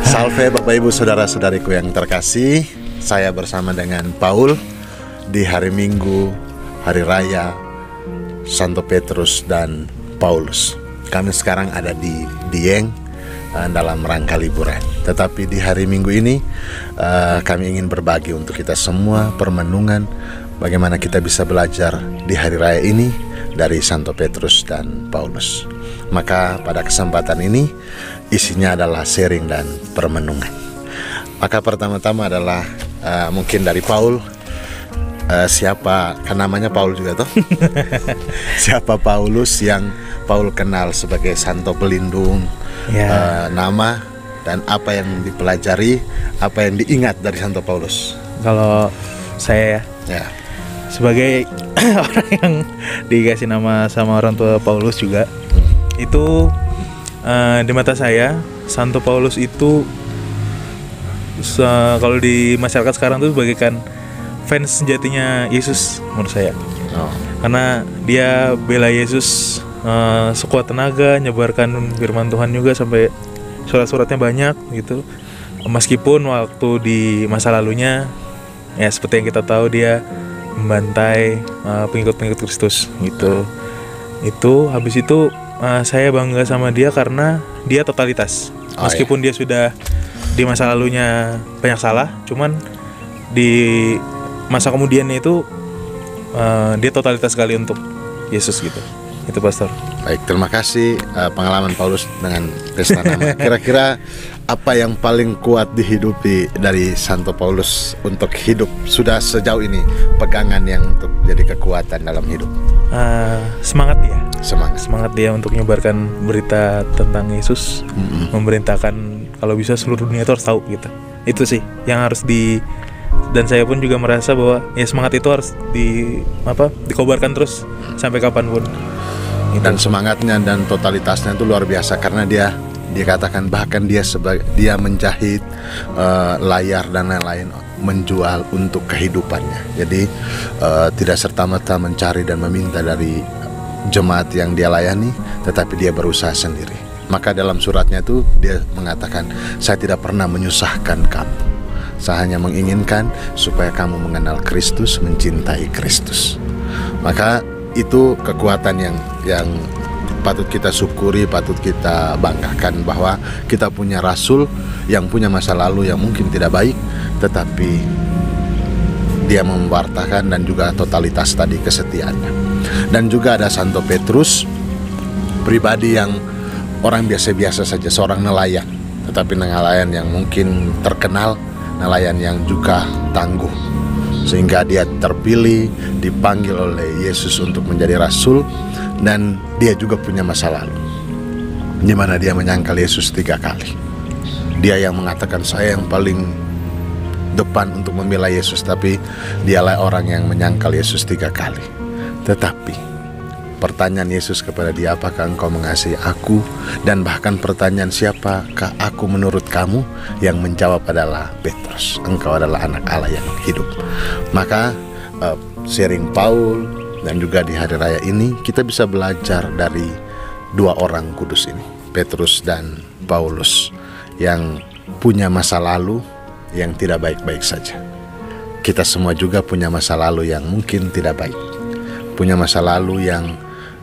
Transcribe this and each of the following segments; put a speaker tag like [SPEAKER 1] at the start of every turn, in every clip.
[SPEAKER 1] Salve Bapak Ibu Saudara-saudariku yang terkasih. Saya bersama dengan Paul di hari Minggu, hari raya Santo Petrus dan Paulus. Kami sekarang ada di Dieng dalam rangka liburan. Tetapi di hari Minggu ini kami ingin berbagi untuk kita semua permenungan bagaimana kita bisa belajar di hari raya ini dari Santo Petrus dan Paulus. Maka pada kesempatan ini isinya adalah sharing dan permenungan. Maka pertama-tama adalah mungkin dari Paul. Siapa, kan namanya Paul juga toh? Siapa Paulus yang Paul kenal sebagai Santo Pelindung, nama dan apa yang dipelajari, apa yang diingat dari Santo Paulus?
[SPEAKER 2] Kalau saya sebagai orang yang dikasih nama sama orang tua Paulus juga, itu di mata saya Santo Paulus itu kalau di masyarakat sekarang tuh bagaikan fans sejatinya Yesus menurut saya. Karena dia bela Yesus sekuat tenaga, nyebarkan firman Tuhan juga sampai surat-suratnya banyak gitu. Meskipun waktu di masa lalunya ya seperti yang kita tahu dia membantai pengikut-pengikut Kristus gitu. Itu habis itu saya bangga sama dia karena dia totalitas. Meskipun dia sudah di masa lalunya banyak salah, cuman di masa kemudiannya itu dia totalitas sekali untuk Yesus gitu. Itu Pastor.
[SPEAKER 1] Baik, terima kasih pengalaman Paulus dengan pesta nama. Kira-kira apa yang paling kuat dihidupi dari Santo Paulus untuk hidup sudah sejauh ini, pegangan yang untuk jadi kekuatan dalam hidup?
[SPEAKER 2] Semangat dia.
[SPEAKER 1] Semangat
[SPEAKER 2] dia untuk menyebarkan berita tentang Yesus, memerintahkan kalau bisa seluruh dunia itu harus tahu gitu. Itu sih yang harus dan saya pun juga merasa bahwa ya semangat itu harus dikobarkan terus sampai kapanpun.
[SPEAKER 1] Dan semangatnya dan totalitasnya itu luar biasa karena dia katakan bahkan dia menjahit layar dan lain-lain, menjual untuk kehidupannya. Jadi tidak serta-merta mencari dan meminta dari jemaat yang dia layani, tetapi dia berusaha sendiri. Maka dalam suratnya itu dia mengatakan, saya tidak pernah menyusahkan kamu. Saya hanya menginginkan supaya kamu mengenal Kristus, mencintai Kristus. Maka itu kekuatan yang patut kita syukuri, patut kita banggakan bahwa kita punya rasul yang punya masa lalu yang mungkin tidak baik, tetapi dia memwartakan dan juga totalitas tadi kesetiaannya. Dan juga ada Santo Petrus, pribadi yang orang biasa-biasa saja, seorang nelayan, tetapi nelayan yang mungkin terkenal, nelayan yang juga tangguh, sehingga dia terpilih, dipanggil oleh Yesus untuk menjadi rasul. Dan dia juga punya masa lalu di mana dia menyangkal Yesus 3 kali. Dia yang mengatakan saya yang paling depan untuk membela Yesus, tapi dialah orang yang menyangkal Yesus 3 kali. Tetapi pertanyaan Yesus kepada dia, apakah engkau mengasihi aku? Dan bahkan pertanyaan siapakah aku menurut kamu? Yang menjawab adalah Petrus, engkau adalah anak Allah yang hidup. Maka sharing Paul dan juga di hari raya ini kita bisa belajar dari 2 orang kudus ini, Petrus dan Paulus, yang punya masa lalu yang tidak baik-baik saja. Kita semua juga punya masa lalu yang mungkin tidak baik, punya masa lalu yang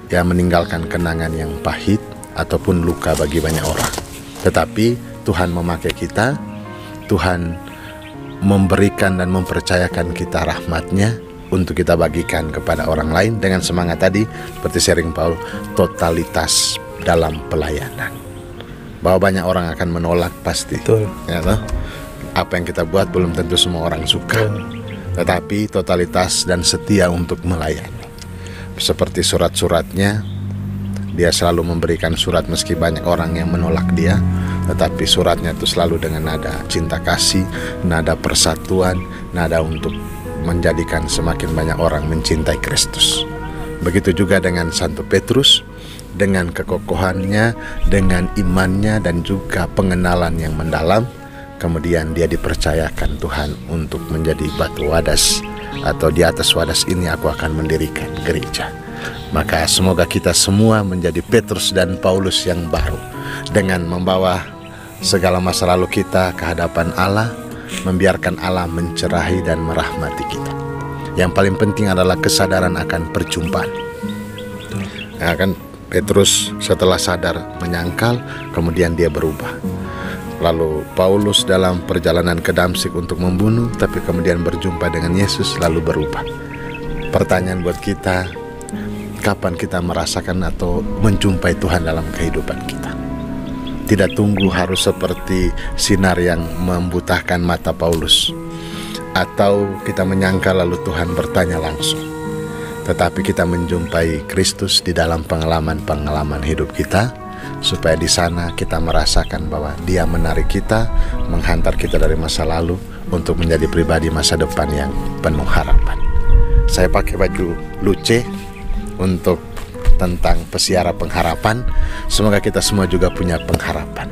[SPEAKER 1] meninggalkan kenangan yang pahit ataupun luka bagi banyak orang. Tetapi Tuhan memakai kita, Tuhan memberikan dan mempercayakan kita rahmat-Nya untuk kita bagikan kepada orang lain dengan semangat tadi, seperti sharing Paul, totalitas dalam pelayanan. Bahwa banyak orang akan menolak pasti.
[SPEAKER 2] Betul.
[SPEAKER 1] Ya, toh? Apa yang kita buat belum tentu semua orang suka. Tetapi totalitas dan setia untuk melayani. Seperti surat-suratnya, dia selalu memberikan surat meski banyak orang yang menolak dia, tetapi suratnya itu selalu dengan nada cinta kasih, nada persatuan, nada untuk menjadikan semakin banyak orang mencintai Kristus. Begitu juga dengan Santo Petrus, dengan kekokohannya, dengan imannya dan juga pengenalan yang mendalam, kemudian dia dipercayakan Tuhan untuk menjadi batu wadas, atau di atas wadas ini aku akan mendirikan gereja. Maka semoga kita semua menjadi Petrus dan Paulus yang baru, dengan membawa segala masa lalu kita ke hadapan Allah, membiarkan Allah mencerahi dan merahmati kita. Yang paling penting adalah kesadaran akan perjumpaan. Ya kan, Petrus setelah sadar menyangkal, kemudian dia berubah. Lalu Paulus dalam perjalanan ke Damsyik untuk membunuh, tapi kemudian berjumpa dengan Yesus lalu berubah. Pertanyaan buat kita, kapan kita merasakan atau menjumpai Tuhan dalam kehidupan kita? Tidak tunggu harus seperti sinar yang membutahkan mata Paulus, atau kita menyangka lalu Tuhan bertanya langsung. Tetapi kita menjumpai Kristus di dalam pengalaman-pengalaman hidup kita, supaya di sana kita merasakan bahwa Dia menarik kita, menghantar kita dari masa lalu untuk menjadi pribadi masa depan yang penuh harapan. Saya pakai baju luce untuk tentang pesiara pengharapan. Semoga kita semua juga punya pengharapan,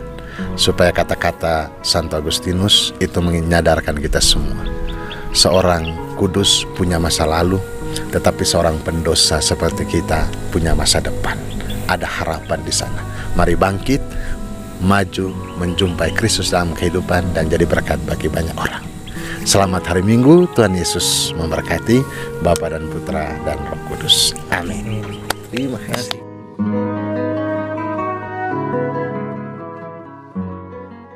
[SPEAKER 1] supaya kata-kata Santo Agustinus itu menyadarkan kita semua. Seorang kudus punya masa lalu, tetapi seorang pendosa seperti kita punya masa depan. Ada harapan di sana. Mari bangkit, maju, menjumpai Kristus dalam kehidupan dan jadi berkat bagi banyak orang. Selamat hari Minggu, Tuhan Yesus memberkati, Bapa dan Putra dan Roh Kudus. Amin. Terima kasih.